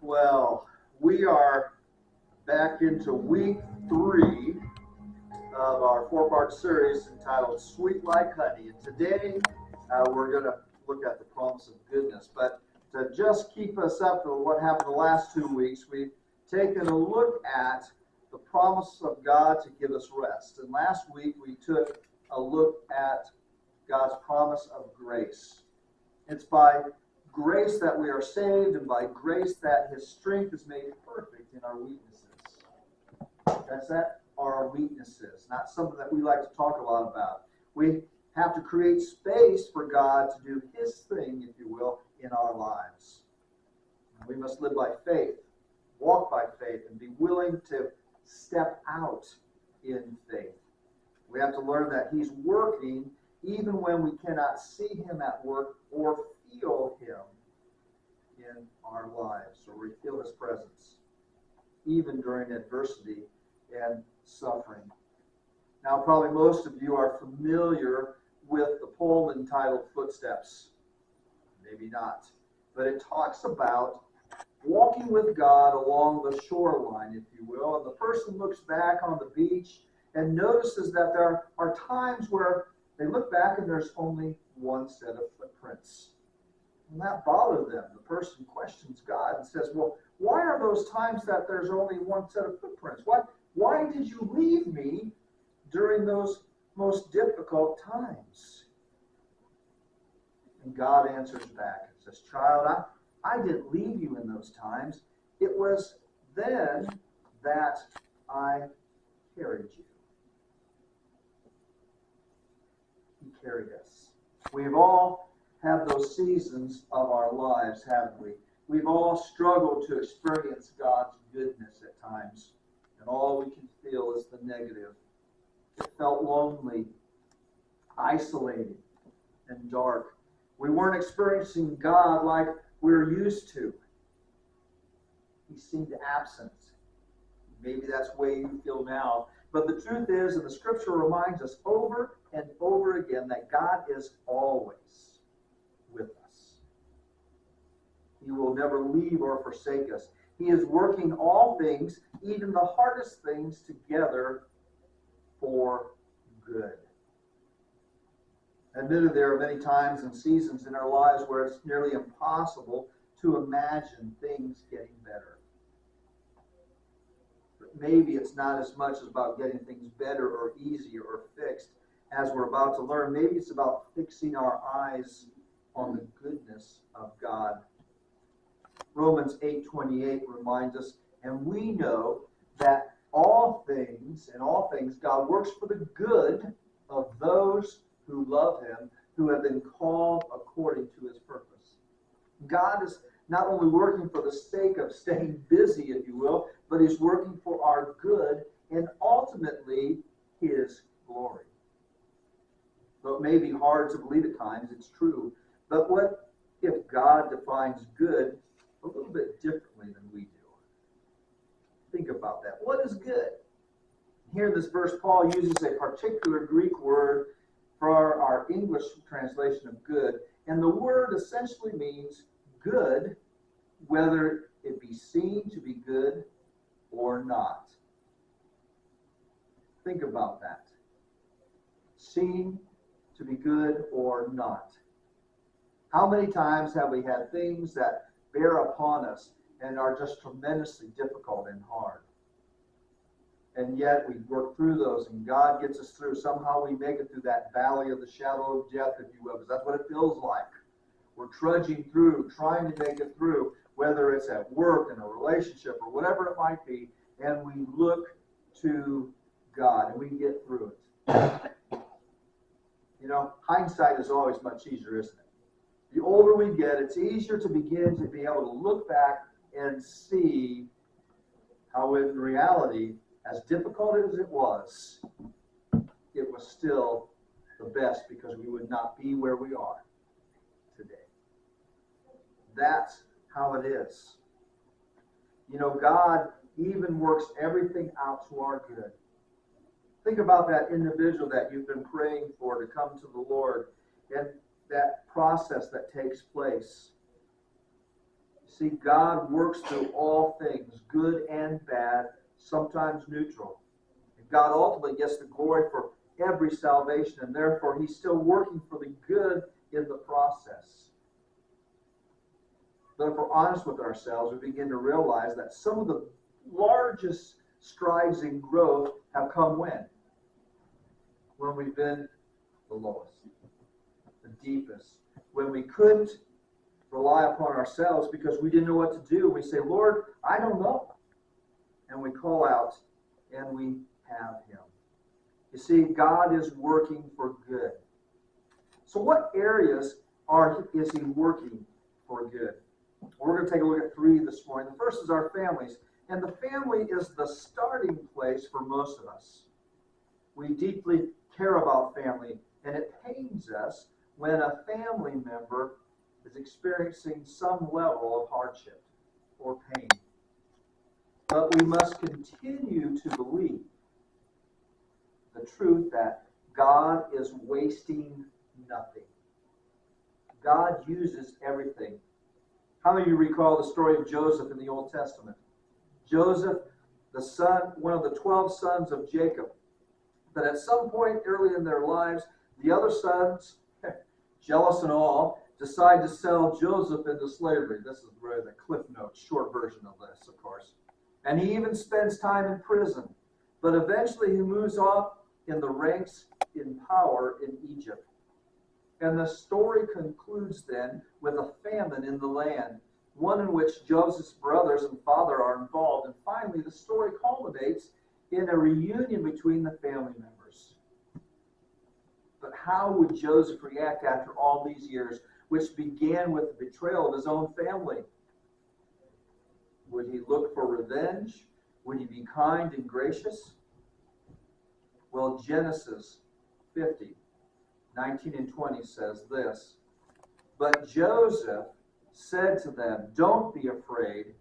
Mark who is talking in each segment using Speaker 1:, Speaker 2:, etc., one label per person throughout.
Speaker 1: Well, we are back into week 3 of our 4-part series entitled Sweet Like Honey. And today we're going to look at the promise of goodness. But to just keep us up to what happened the last 2 weeks, we've taken a look at the promise of God to give us rest. And last week we took a look at God's promise of grace. It's by grace that we are saved, and by grace that His strength is made perfect in our weaknesses. That's our weaknesses, not something that we like to talk a lot about. We have to create space for God to do His thing, if you will, in our lives. We must live by faith, walk by faith, and be willing to step out in faith. We have to learn that He's working even when we cannot see Him at work or feel Him in our lives, or we feel His presence, even during adversity and suffering. Now, probably most of you are familiar with the poem entitled Footsteps. Maybe not. But it talks about walking with God along the shoreline, if you will, and the person looks back on the beach and notices that there are times where they look back and there's only one set of footprints. And that bothered them. The person questions God and says, well, why are those times that there's only one set of footprints? Why did you leave me during those most difficult times? And God answers back and says, child, I didn't leave you in those times. It was then that I carried you. He carried us. We've all had those seasons of our lives, haven't we? We've all struggled to experience God's goodness at times, and all we can feel is the negative. It felt lonely, isolated, and dark. We weren't experiencing God like we're used to. He seemed absent. Maybe that's the way you feel now. But the truth is, and the Scripture reminds us over and over again, that God is always with us. He will never leave or forsake us. He is working all things, even the hardest things, together for good. Admittedly, there are many times and seasons in our lives where it's nearly impossible to imagine things getting better. But maybe it's not as much about getting things better or easier or fixed as we're about to learn. Maybe it's about fixing our eyes on the goodness of God. Romans 8:28 reminds us, and we know that all things, God works for the good of those who love Him, who have been called according to His purpose. God is not only working for the sake of staying busy, if you will, but He's working for our good and ultimately His glory. Though it may be hard to believe at times, it's true. But what if God defines good a little bit differently than we do? Think about that. What is good? Here in this verse, Paul uses a particular Greek word for our English translation of good. And the word essentially means good, whether it be seen to be good or not. Think about that. Seen to be good or not. How many times have we had things that bear upon us and are just tremendously difficult and hard? And yet we work through those and God gets us through. Somehow we make it through that valley of the shadow of death, if you will, because that's what it feels like. We're trudging through, trying to make it through, whether it's at work, in a relationship, or whatever it might be, and we look to God and we get through it. You know, hindsight is always much easier, isn't it? The older we get, it's easier to begin to be able to look back and see how in reality, as difficult as it was still the best, because we would not be where we are today. That's how it is. You know, God even works everything out to our good. Think about that individual that you've been praying for to come to the Lord, and that process that takes place. See, God works through all things, good and bad, sometimes neutral. And God ultimately gets the glory for every salvation, and therefore He's still working for the good in the process. But if we're honest with ourselves, we begin to realize that some of the largest strides in growth have come when? When we've been the lowest, the deepest, when we couldn't rely upon ourselves because we didn't know what to do. We say, Lord, I don't know. And we call out and we have Him. You see, God is working for good. So what areas is He working for good? We're going to take a look at 3 this morning. The first is our families. And the family is the starting place for most of us. We deeply care about family, and it pains us when a family member is experiencing some level of hardship or pain. But we must continue to believe the truth that God is wasting nothing. God uses everything. How many of you recall the story of Joseph in the Old Testament? Joseph, the son, one of the 12 sons of Jacob, that at some point early in their lives, the other sons, jealous and all, decide to sell Joseph into slavery. This is really the Cliff Notes, short version of this, of course. And he even spends time in prison. But eventually he moves up in the ranks in power in Egypt. And the story concludes then with a famine in the land, one in which Joseph's brothers and father are involved. And finally, the story culminates in a reunion between the family members. But how would Joseph react after all these years, which began with the betrayal of his own family? Would he look for revenge? Would he be kind and gracious? Well, Genesis 50, 19 and 20 says this, "But Joseph said to them, 'Don't be afraid.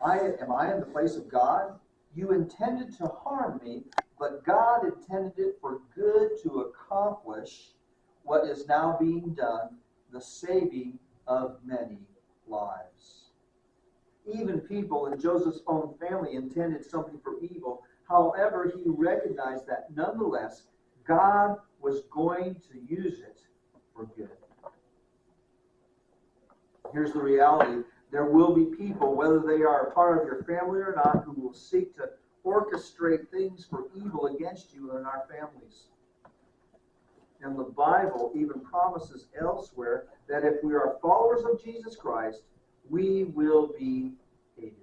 Speaker 1: Am I in the place of God? You intended to harm me, but God intended it for good to accomplish what is now being done, the saving of many lives.'" Even people in Joseph's own family intended something for evil. However, he recognized that nonetheless, God was going to use it for good. Here's the reality. There will be people, whether they are a part of your family or not, who will seek to orchestrate things for evil against you in our families. And the Bible even promises elsewhere that if we are followers of Jesus Christ, we will be hated.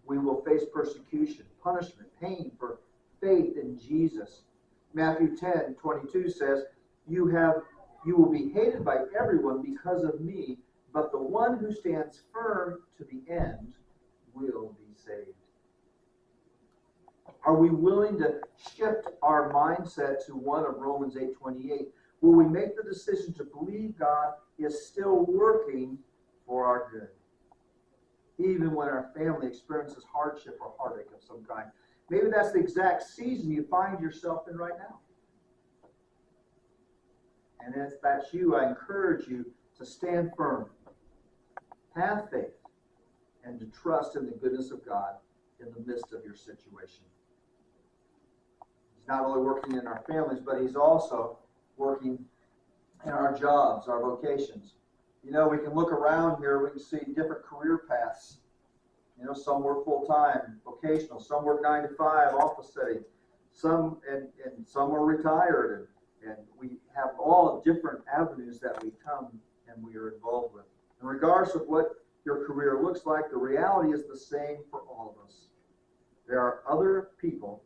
Speaker 1: We will face persecution, punishment, pain for faith in Jesus. Matthew 10:22 says, You will be hated by everyone because of me, but the one who stands firm to the end will be saved. Are we willing to shift our mindset to one of Romans 8:28? Will we make the decision to believe God is still working for our good, even when our family experiences hardship or heartache of some kind? Maybe that's the exact season you find yourself in right now. And if that's you, I encourage you to stand firm, have faith, and to trust in the goodness of God in the midst of your situation. He's not only working in our families, but He's also working in our jobs, our vocations. You know, we can look around here, we can see different career paths. You know, some work full-time, vocational, some work 9 to 5, office setting, some and some are retired, and we have all different avenues that we come and we are involved with. And regardless of what your career looks like, the reality is the same for all of us. There are other people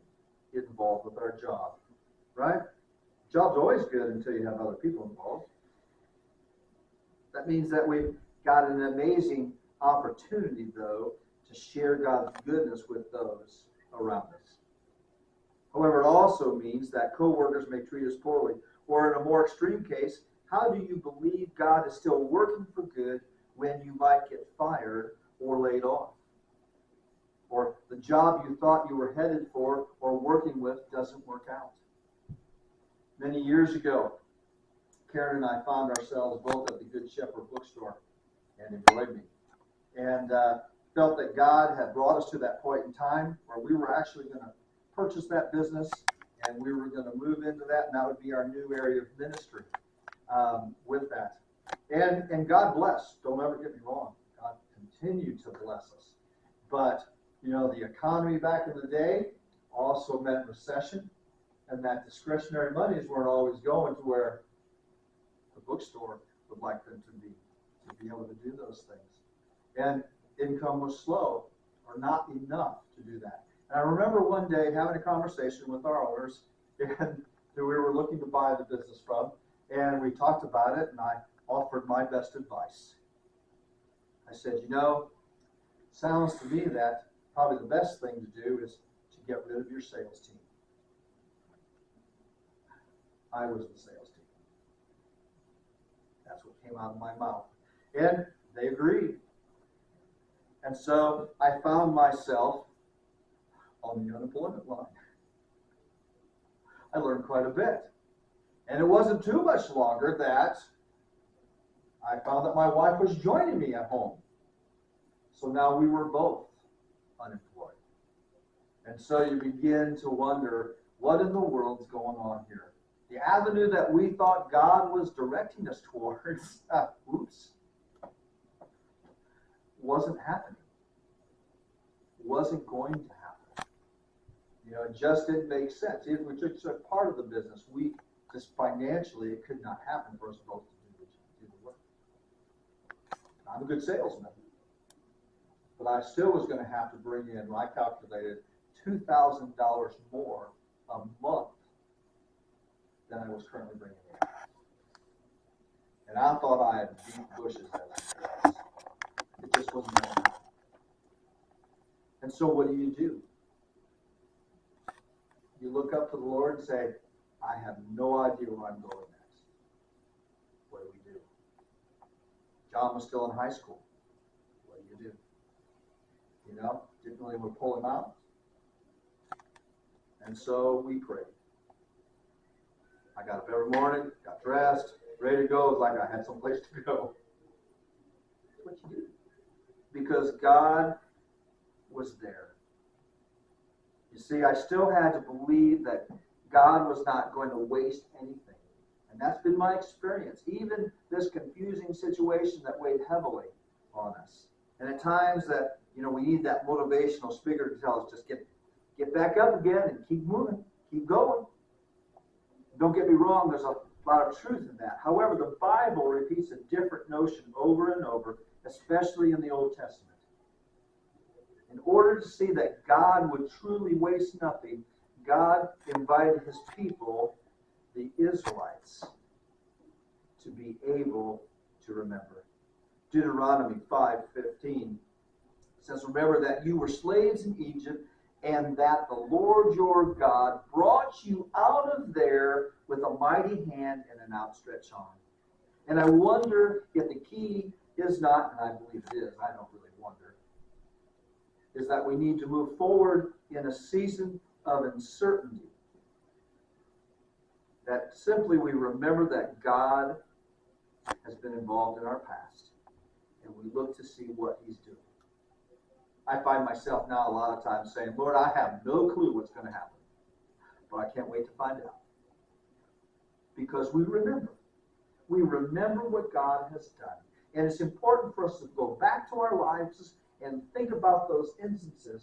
Speaker 1: involved with our job, right? Job's always good until you have other people involved. That means that we've got an amazing opportunity, though, to share God's goodness with those around us. However, it also means that coworkers may treat us poorly. Or in a more extreme case, how do you believe God is still working for good when you might get fired or laid off? Or the job you thought you were headed for or working with doesn't work out? Many years ago, Karen and I found ourselves both at the Good Shepherd bookstore and enjoyed me. And felt that God had brought us to that point in time where we were actually going to purchase that business and we were going to move into that, and that would be our new area of ministry with that. And God bless. Don't ever get me wrong. God continued to bless us. But, you know, the economy back in the day also meant recession, and that discretionary monies weren't always going to where the bookstore would like them to be able to do those things. And income was slow or not enough to do that. And I remember one day having a conversation with our owners and who we were looking to buy the business from, and we talked about it, and I offered my best advice. I said, you know, sounds to me that probably the best thing to do is to get rid of your sales team. I was the sales team. That's what came out of my mouth. And they agreed. And so I found myself on the unemployment line. I learned quite a bit. And it wasn't too much longer that I found that my wife was joining me at home. So now we were both unemployed. And so you begin to wonder, what in the world's going on here? The avenue that we thought God was directing us towards, wasn't happening. Wasn't going to happen. You know, it just didn't make sense. If we took a part of the business, we just financially, it could not happen for us both to do the work. I'm a good salesman, but I still was going to have to bring in, I calculated, $2,000 more a month than I was currently bringing in. And I thought I had beat bushes as it was. It just wasn't going to happen. And so what do? You look up to the Lord and say, I have no idea where I'm going next. What do? John was still in high school. What do? You know, didn't really want to pull him out. And so we prayed. I got up every morning, got dressed, ready to go. It was like I had someplace to go. That's what you do. Because God was there. You see, I still had to believe that God was not going to waste anything. And that's been my experience. Even this confusing situation that weighed heavily on us. And at times that, you know, we need that motivational speaker to tell us, just get back up again and keep moving, keep going. Don't get me wrong, there's a lot of truth in that. However, the Bible repeats a different notion over and over, especially in the Old Testament. In order to see that God would truly waste nothing, God invited his people, the Israelites, to be able to remember. Deuteronomy 5:15 says, remember that you were slaves in Egypt, and that the Lord your God brought you out of there with a mighty hand and an outstretched arm. And I wonder if the key is not, and I believe it is, I don't really wonder, is that we need to move forward in a season of uncertainty. That simply we remember that God has been involved in our past, and we look to see what he's doing. I find myself now a lot of times saying, Lord, I have no clue what's going to happen, but I can't wait to find out. Because we remember. We remember what God has done. And it's important for us to go back to our lives and think about those instances